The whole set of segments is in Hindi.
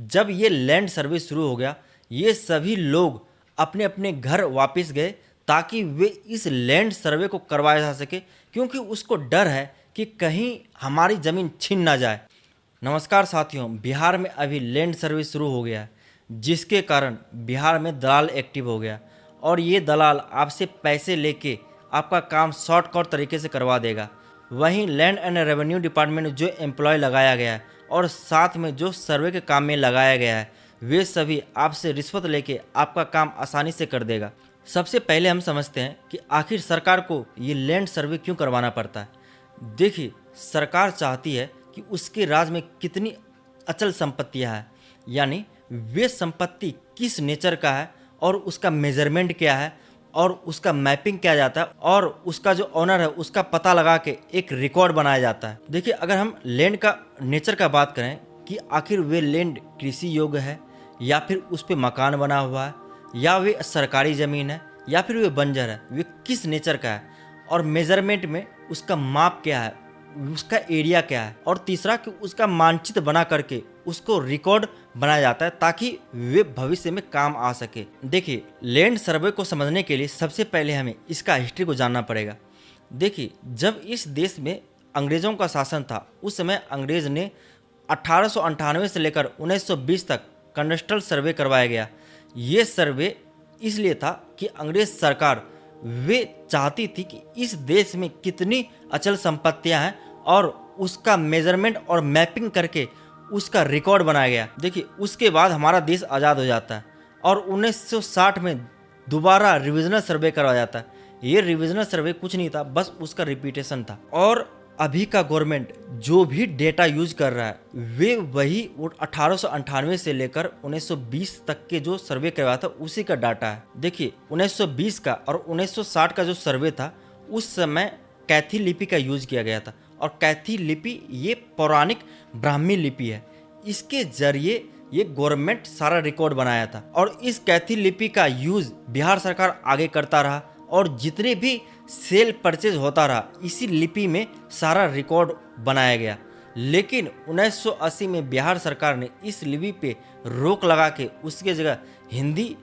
जब ये लैंड सर्वे शुरू हो गया, ये सभी लोग अपने अपने घर वापस गए ताकि वे इस लैंड सर्वे को करवाया जा सके, क्योंकि उसको डर है कि कहीं हमारी ज़मीन छीन ना जाए। नमस्कार साथियों, बिहार में अभी लैंड सर्वे शुरू हो गया है, जिसके कारण बिहार में दलाल एक्टिव हो गया और ये दलाल आपसे पैसे लेके आपका काम शॉर्टकट तरीके से करवा देगा। वहीं लैंड एंड रेवेन्यू डिपार्टमेंट में जो एम्प्लॉय लगाया गया है और साथ में जो सर्वे के काम में लगाया गया है, वे सभी आपसे रिश्वत लेके आपका काम आसानी से कर देगा। सबसे पहले हम समझते हैं कि आखिर सरकार को ये लैंड सर्वे क्यों करवाना पड़ता है। देखिए, सरकार चाहती है कि उसके राज्य में कितनी अचल संपत्तियां हैं, यानी वे संपत्ति किस नेचर का है और उसका मेजरमेंट क्या है और उसका मैपिंग किया जाता है और उसका जो ऑनर है उसका पता लगा के एक रिकॉर्ड बनाया जाता है। देखिए, अगर हम लैंड का नेचर का बात करें कि आखिर वे लैंड कृषि योग्य है या फिर उस पर मकान बना हुआ है या वे सरकारी ज़मीन है या फिर वे बंजर है, वे किस नेचर का है और मेजरमेंट में उसका माप क्या है, उसका एरिया क्या है, और तीसरा कि उसका मानचित्र बना करके उसको रिकॉर्ड बनाया जाता है ताकि वे भविष्य में काम आ सके। देखिए, लैंड सर्वे को समझने के लिए सबसे पहले हमें इसका हिस्ट्री को जानना पड़ेगा। देखिए, जब इस देश में अंग्रेज़ों का शासन था, उस समय अंग्रेज़ ने 1898 से लेकर 1920 तक कॉन्ट्रेक्चुअल सर्वे करवाया गया। ये सर्वे इसलिए था कि अंग्रेज सरकार वे चाहती थी कि इस देश में कितनी अचल संपत्तियां हैं और उसका मेजरमेंट और मैपिंग करके उसका रिकॉर्ड बनाया गया। देखिए, उसके बाद हमारा देश आज़ाद हो जाता है और 1960 में दोबारा रिविजनल सर्वे करवाया जाता है। ये रिविजनल सर्वे कुछ नहीं था, बस उसका रिपीटेशन था। और अभी का गवर्नमेंट जो भी डेटा यूज कर रहा है वे वही 1898 से लेकर 1920 तक के जो सर्वे करवाया था उसी का डाटा है। देखिए, 1920 का और 1960 का जो सर्वे था उस समय कैथी लिपि का यूज किया गया था और कैथी लिपि ये पौराणिक ब्राह्मी लिपि है। इसके जरिए ये गवर्नमेंट सारा रिकॉर्ड बनाया था और इस कैथी लिपि का यूज बिहार सरकार आगे करता रहा और जितने भी सेल परचेज होता रहा इसी लिपि में सारा रिकॉर्ड बनाया गया। लेकिन 1980 में बिहार सरकार ने इस लिपि पे रोक लगा के उसके जगह हिंदी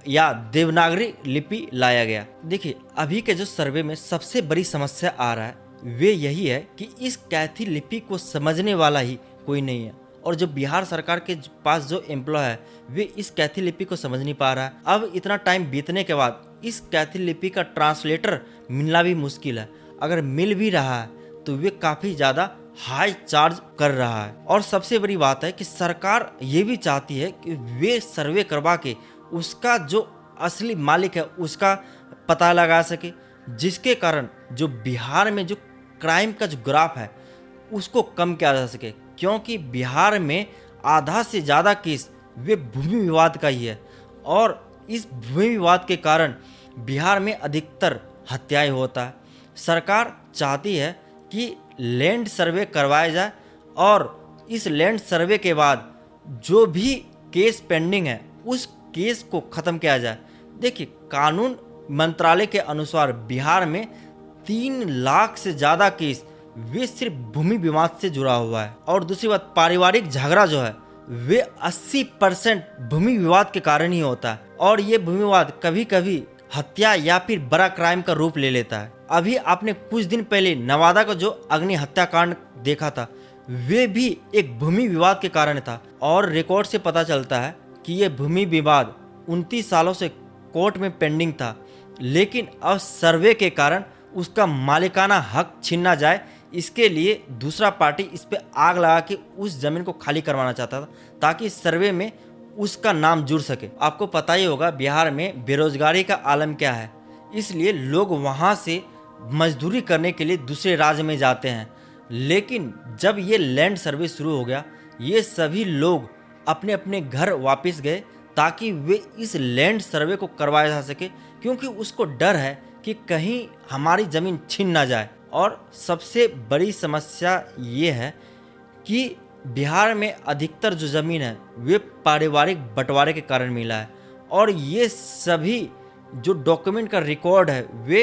या देवनागरी लिपि लाया गया। देखिए, अभी के जो सर्वे में सबसे बड़ी समस्या आ रहा है वे यही है कि इस कैथी लिपि को समझने वाला ही कोई नहीं है और जो बिहार सरकार के पास जो एम्प्लॉय है वे इस कैथी लिपि को समझ नहीं पा रहा है। अब इतना टाइम बीतने के बाद इस कैथी लिपि का ट्रांसलेटर मिलना भी मुश्किल है। अगर मिल भी रहा है तो वे काफ़ी ज़्यादा हाई चार्ज कर रहा है। और सबसे बड़ी बात है कि सरकार ये भी चाहती है कि वे सर्वे करवा के उसका जो असली मालिक है उसका पता लगा सके, जिसके कारण जो बिहार में जो क्राइम का जो ग्राफ है उसको कम किया जा सके, क्योंकि बिहार में आधा से ज़्यादा केस वे भूमि विवाद का ही है और इस भूमि विवाद के कारण बिहार में अधिकतर हत्याएं होता है। सरकार चाहती है कि लैंड सर्वे करवाया जाए और इस लैंड सर्वे के बाद जो भी केस पेंडिंग है उस केस को ख़त्म किया जाए। देखिए, कानून मंत्रालय के अनुसार बिहार में 3 लाख से ज़्यादा केस वे सिर्फ भूमि विवाद से जुड़ा हुआ है। और दूसरी बात, पारिवारिक झगड़ा जो है वे 80% भूमि विवाद के कारण ही होता है और ये भूमि विवाद कभी कभी हत्या या फिर बड़ा क्राइम का रूप ले लेता है। अभी आपने कुछ दिन पहले नवादा का जो अग्नि हत्याकांड देखा था वे भी एक भूमि विवाद के कारण था और रिकॉर्ड से पता चलता है कि ये भूमि विवाद 29 सालों से कोर्ट में पेंडिंग था, लेकिन अब सर्वे के कारण उसका मालिकाना हक छीन ना जाए इसके लिए दूसरा पार्टी इस पे आग लगा के उस जमीन को खाली करवाना चाहता था ताकि सर्वे में उसका नाम जुड़ सके। आपको पता ही होगा बिहार में बेरोजगारी का आलम क्या है, इसलिए लोग वहाँ से मजदूरी करने के लिए दूसरे राज्य में जाते हैं। लेकिन जब ये लैंड सर्वे शुरू हो गया ये सभी लोग अपने अपने घर वापस गए ताकि वे इस लैंड सर्वे को करवाया जा सके, क्योंकि उसको डर है कि कहीं हमारी ज़मीन छीन ना जाए। और सबसे बड़ी समस्या ये है कि बिहार में अधिकतर जो ज़मीन है वे पारिवारिक बंटवारे के कारण मिला है और ये सभी जो डॉक्यूमेंट का रिकॉर्ड है वे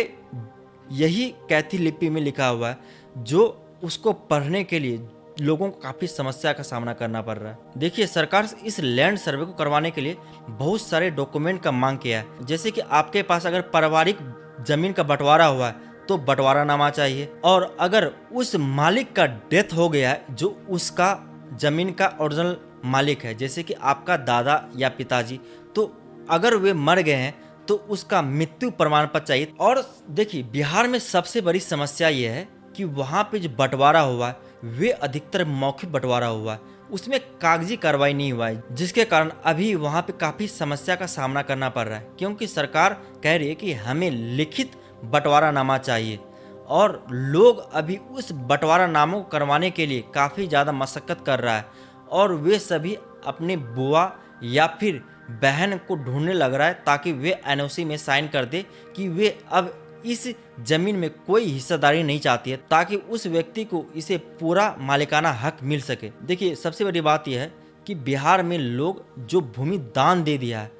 यही कैथी लिपि में लिखा हुआ है, जो उसको पढ़ने के लिए लोगों को काफ़ी समस्या का सामना करना पड़ रहा है। देखिए, सरकार इस लैंड सर्वे को करवाने के लिए बहुत सारे डॉक्यूमेंट का मांग किया है। जैसे कि आपके पास अगर पारिवारिक जमीन का बंटवारा हुआ है तो बंटवारानामा चाहिए, और अगर उस मालिक का डेथ हो गया है जो उसका जमीन का ओरिजिनल मालिक है, जैसे कि आपका दादा या पिताजी, तो अगर वे मर गए हैं तो उसका मृत्यु प्रमाण पत्र चाहिए। और देखिए, बिहार में सबसे बड़ी समस्या यह है कि वहाँ पे जो बंटवारा हुआ है वे अधिकतर मौखिक बंटवारा हुआ है, उसमें कागजी कार्रवाई नहीं हुआ है, जिसके कारण अभी वहाँ पे काफ़ी समस्या का सामना करना पड़ रहा है, क्योंकि सरकार कह रही है कि हमें लिखित बंटवारानामा चाहिए, और लोग अभी उस बंटवारानामों को करवाने के लिए काफ़ी ज़्यादा मशक्क़त कर रहा है, और वे सभी अपने बुआ या फिर बहन को ढूंढने लग रहा है ताकि वे एनओसी में साइन कर दे कि वे अब इस जमीन में कोई हिस्सेदारी नहीं चाहती है, ताकि उस व्यक्ति को इसे पूरा मालिकाना हक मिल सके। देखिए, सबसे बड़ी बात यह है कि बिहार में लोग जो भूमि दान दे दिया है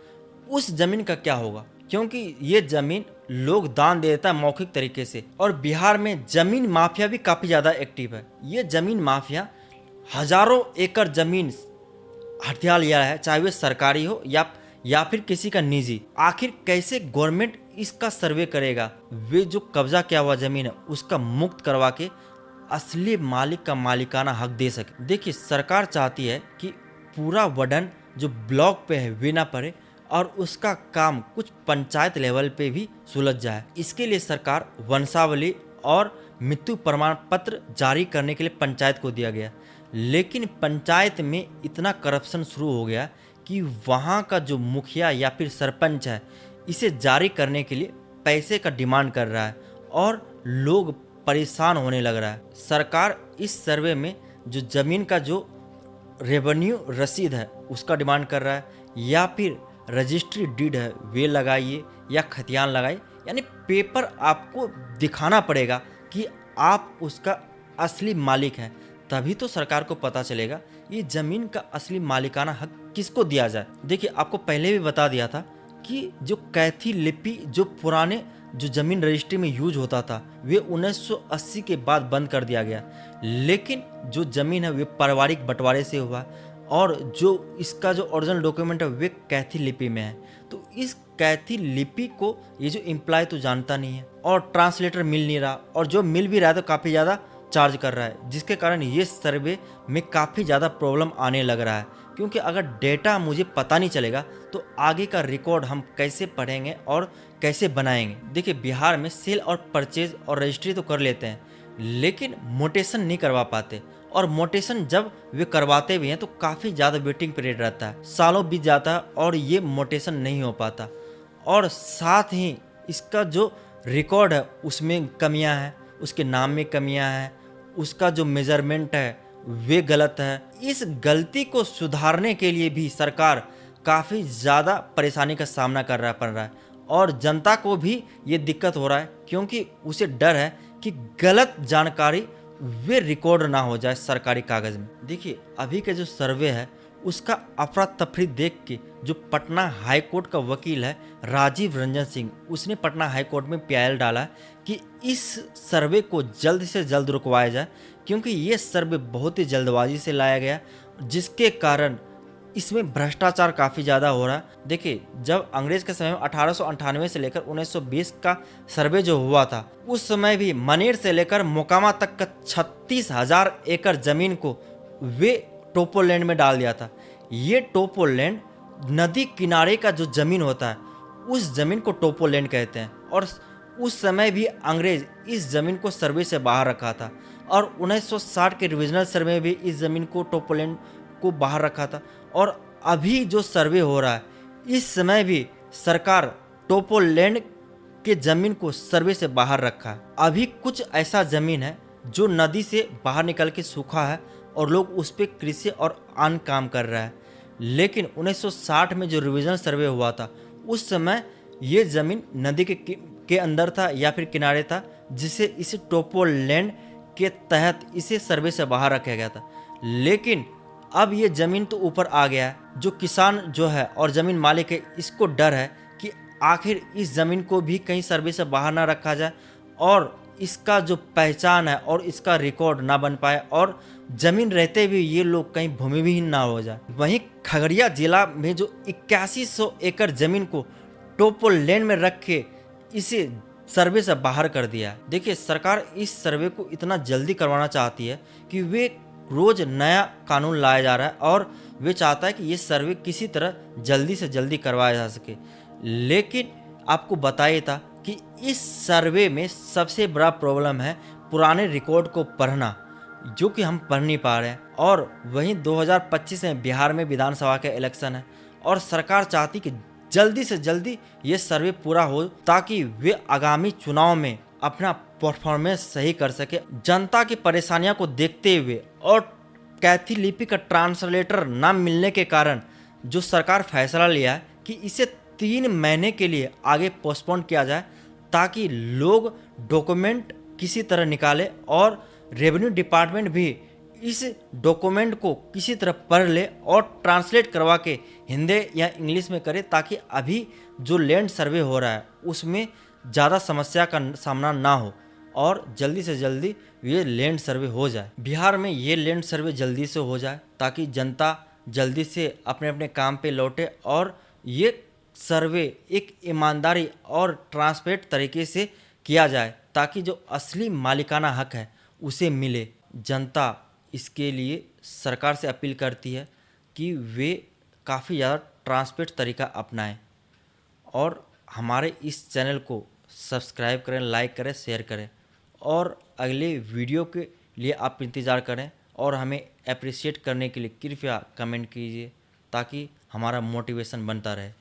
उस जमीन का क्या होगा, क्योंकि ये जमीन लोग दान दे देता है मौखिक तरीके से, और बिहार में जमीन माफिया भी काफी ज्यादा एक्टिव है। ये जमीन माफिया हजारों एकड़ जमीन हथिया लिया है, चाहे वे सरकारी हो या फिर किसी का निजी। आखिर कैसे गवर्नमेंट इसका सर्वे करेगा, वे जो कब्जा किया हुआ जमीन है उसका मुक्त करवा के असली मालिक का मालिकाना हक दे सके। देखिए, सरकार चाहती है कि पूरा वर्डन जो ब्लॉक पे है वे ना पड़े, और उसका काम कुछ पंचायत लेवल पे भी सुलझ जाए। इसके लिए सरकार वंशावली और मृत्यु प्रमाण पत्र जारी करने के लिए पंचायत को दिया गया, लेकिन पंचायत में इतना करप्शन शुरू हो गया कि वहाँ का जो मुखिया या फिर सरपंच है इसे जारी करने के लिए पैसे का डिमांड कर रहा है, और लोग परेशान होने लग रहा है। सरकार इस सर्वे में जो ज़मीन का जो रेवेन्यू रसीद है उसका डिमांड कर रहा है, या फिर रजिस्ट्री डीड है वे लगाइए या खतियान लगाइए, यानी पेपर आपको दिखाना पड़ेगा कि आप उसका असली मालिक हैं, तभी तो सरकार को पता चलेगा ये ज़मीन का असली मालिकाना हक किसको दिया जाए। देखिए, आपको पहले भी बता दिया था कि जो कैथी लिपि जो पुराने जो ज़मीन रजिस्ट्री में यूज होता था वे 1980 के बाद बंद कर दिया गया, लेकिन जो ज़मीन है वे पारिवारिक बंटवारे से हुआ, और जो इसका जो ओरिजिनल डॉक्यूमेंट है वे कैथी लिपि में है। तो इस कैथी लिपि को ये जो एम्प्लॉय तो जानता नहीं है, और ट्रांसलेटर मिल नहीं रहा, और जो मिल भी रहा है तो काफ़ी ज़्यादा चार्ज कर रहा है, जिसके कारण ये सर्वे में काफ़ी ज़्यादा प्रॉब्लम आने लग रहा है। क्योंकि अगर डेटा मुझे पता नहीं चलेगा तो आगे का रिकॉर्ड हम कैसे पढ़ेंगे और कैसे बनाएंगे। देखिए, बिहार में सेल और परचेज और रजिस्ट्री तो कर लेते हैं, लेकिन मोटेशन नहीं करवा पाते, और मोटेशन जब वे करवाते भी हैं तो काफ़ी ज़्यादा वेटिंग पीरियड रहता है, सालों बीत जाता है और ये मोटेशन नहीं हो पाता, और साथ ही इसका जो रिकॉर्ड है उसमें कमियां हैं, उसके नाम में कमियां हैं, उसका जो मेजरमेंट है वे गलत है। इस गलती को सुधारने के लिए भी सरकार काफ़ी ज़्यादा परेशानी का सामना करना पड़ रहा है, और जनता को भी ये दिक्कत हो रहा है, क्योंकि उसे डर है कि गलत जानकारी वे रिकॉर्ड ना हो जाए सरकारी कागज़ में। देखिए, अभी का जो सर्वे है उसका अफरा तफरी देख के जो पटना हाई कोर्ट का वकील है राजीव रंजन सिंह, उसने पटना हाई कोर्ट में पीआईएल डाला कि इस सर्वे को जल्द से जल्द रुकवाया जाए, क्योंकि ये सर्वे बहुत ही जल्दबाजी से लाया गया, जिसके कारण इसमें भ्रष्टाचार काफ़ी ज़्यादा हो रहा है। देखिए, जब अंग्रेज के समय में 1898 से लेकर 1920 का सर्वे जो हुआ था, उस समय भी मनेर से लेकर मोकामा तक का 36,000 एकड़ ज़मीन को वे टोपोलैंड में डाल दिया था। ये टोपोलैंड नदी किनारे का जो ज़मीन होता है उस ज़मीन को टोपोलैंड कहते हैं, और उस समय भी अंग्रेज इस ज़मीन को सर्वे से बाहर रखा था, और 1960 के रिविजनल सर्वे में भी इस ज़मीन को टोपोलैंड को बाहर रखा था, और अभी जो सर्वे हो रहा है इस समय भी सरकार टोपोलैंड के ज़मीन को सर्वे से बाहर रखा है। अभी कुछ ऐसा ज़मीन है जो नदी से बाहर निकल के सूखा है और लोग उस पर कृषि और अन्य काम कर रहा है, लेकिन 1960 में जो रिविजनल सर्वे हुआ था उस समय ये ज़मीन नदी के अंदर था या फिर किनारे था, जिसे इस टोपोलैंड के तहत इसे सर्वे से बाहर रखा गया था। लेकिन अब ये ज़मीन तो ऊपर आ गया है, जो किसान जो है और ज़मीन मालिक है इसको डर है कि आखिर इस ज़मीन को भी कहीं सर्वे से बाहर ना रखा जाए, और इसका जो पहचान है और इसका रिकॉर्ड ना बन पाए और जमीन रहते भी ये लोग कहीं भूमिहीन ना हो जाए। वहीं खगड़िया जिला में जो 8100 एकड़ जमीन को टोपो लैंड में रख के इसे सर्वे से बाहर कर दिया है। देखिए, सरकार इस सर्वे को इतना जल्दी करवाना चाहती है कि वे रोज नया कानून लाया जा रहा है और वे चाहता है कि ये सर्वे किसी तरह जल्दी से जल्दी करवाया जा सके। लेकिन आपको बताया था कि इस सर्वे में सबसे बड़ा प्रॉब्लम है पुराने रिकॉर्ड को पढ़ना, जो कि हम पढ़ नहीं पा रहे हैं। और वहीं 2025 में बिहार में विधानसभा के इलेक्शन है और सरकार चाहती कि जल्दी से जल्दी ये सर्वे पूरा हो ताकि वे आगामी चुनाव में अपना परफॉर्मेंस सही कर सके। जनता की परेशानियों को देखते हुए और कैथी लिपि का ट्रांसलेटर न मिलने के कारण जो सरकार फैसला लिया है कि इसे 3 महीने के लिए आगे पोस्टपोन किया जाए ताकि लोग डॉक्यूमेंट किसी तरह निकाले और रेवेन्यू डिपार्टमेंट भी इस डॉक्यूमेंट को किसी तरह पढ़ ले और ट्रांसलेट करवा के हिंदी या इंग्लिश में करे, ताकि अभी जो लैंड सर्वे हो रहा है उसमें ज़्यादा समस्या का सामना ना हो और जल्दी से जल्दी ये लैंड सर्वे हो जाए। बिहार में ये लैंड सर्वे जल्दी से हो जाए ताकि जनता जल्दी से अपने अपने काम पे लौटे और ये सर्वे एक ईमानदारी और ट्रांसपेरेंट तरीके से किया जाए ताकि जो असली मालिकाना हक है उसे मिले। जनता इसके लिए सरकार से अपील करती है कि वे काफ़ी ज़्यादा ट्रांसपेरेंट तरीका अपनाएं और हमारे इस चैनल को सब्सक्राइब करें, लाइक करें, शेयर करें और अगले वीडियो के लिए आप इंतज़ार करें और हमें अप्रिशिएट करने के लिए कृपया कमेंट कीजिए ताकि हमारा मोटिवेशन बनता रहे।